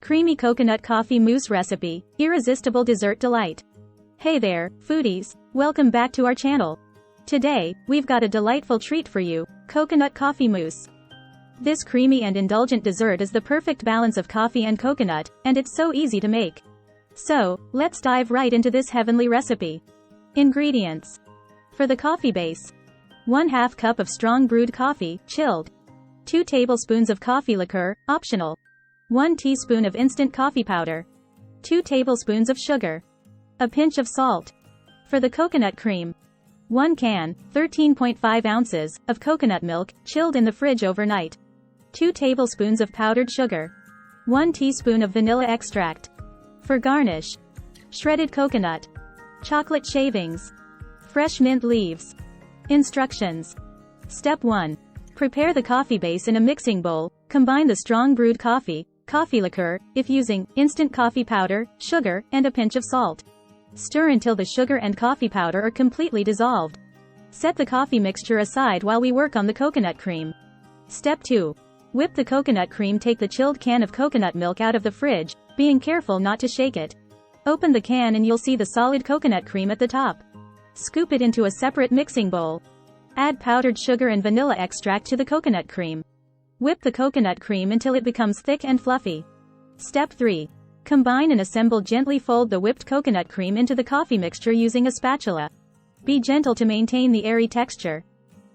Creamy coconut coffee mousse recipe, irresistible dessert delight. Hey there, foodies, welcome back to our channel. Today, we've got a delightful treat for you, coconut coffee mousse. This creamy and indulgent dessert is the perfect balance of coffee and coconut, and it's so easy to make. So, let's dive right into this heavenly recipe. Ingredients. For the coffee base. 1/2 cup of strong brewed coffee, chilled. 2 tablespoons of coffee liqueur, optional. 1 teaspoon of instant coffee powder. 2 tablespoons of sugar. A pinch of salt. For the coconut cream. 1 can, 13.5 ounces, of coconut milk, chilled in the fridge overnight. 2 tablespoons of powdered sugar. 1 teaspoon of vanilla extract. For garnish. Shredded coconut. Chocolate shavings. Fresh mint leaves. Instructions. Step 1. Prepare the coffee base in a mixing bowl. Combine the strong brewed coffee liqueur, if using, instant coffee powder, sugar, and a pinch of salt. Stir until the sugar and coffee powder are completely dissolved. Set the coffee mixture aside while we work on the coconut cream. Step 2. Whip the coconut cream. Take the chilled can of coconut milk out of the fridge, being careful not to shake it. Open the can and you'll see the solid coconut cream at the top. Scoop it into a separate mixing bowl. Add powdered sugar and vanilla extract to the coconut cream. Whip the coconut cream until it becomes thick and fluffy. Step 3. Combine and assemble. Gently fold the whipped coconut cream into the coffee mixture using a spatula. Be gentle to maintain the airy texture.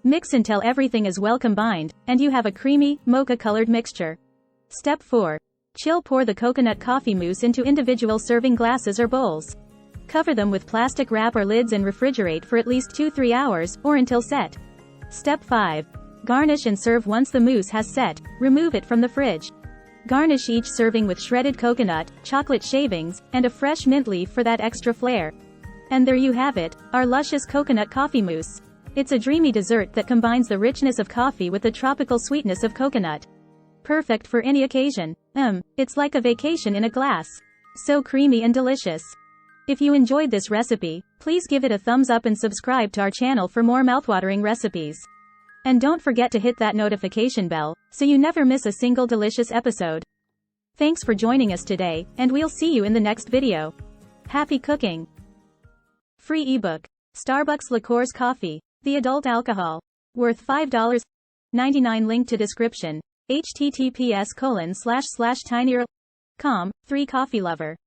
Mix until everything is well combined, and you have a creamy, mocha-colored mixture. Step 4. Chill. Pour the coconut coffee mousse into individual serving glasses or bowls. Cover them with plastic wrap or lids and refrigerate for at least 2-3 hours, or until set. Step 5. Garnish and serve. Once the mousse has set, remove it from the fridge. Garnish each serving with shredded coconut, chocolate shavings, and a fresh mint leaf for that extra flair. And there you have it, our luscious coconut coffee mousse. It's a dreamy dessert that combines the richness of coffee with the tropical sweetness of coconut. Perfect for any occasion. It's like a vacation in a glass. So creamy and delicious. If you enjoyed this recipe, please give it a thumbs up and subscribe to our channel for more mouthwatering recipes. And don't forget to hit that notification bell, so you never miss a single delicious episode. Thanks for joining us today, and we'll see you in the next video. Happy cooking! Free ebook. Starbucks Liqueurs Coffee. The adult alcohol. Worth $5.99. Link to description. https://tinyurl.com. 3 Coffee Lover.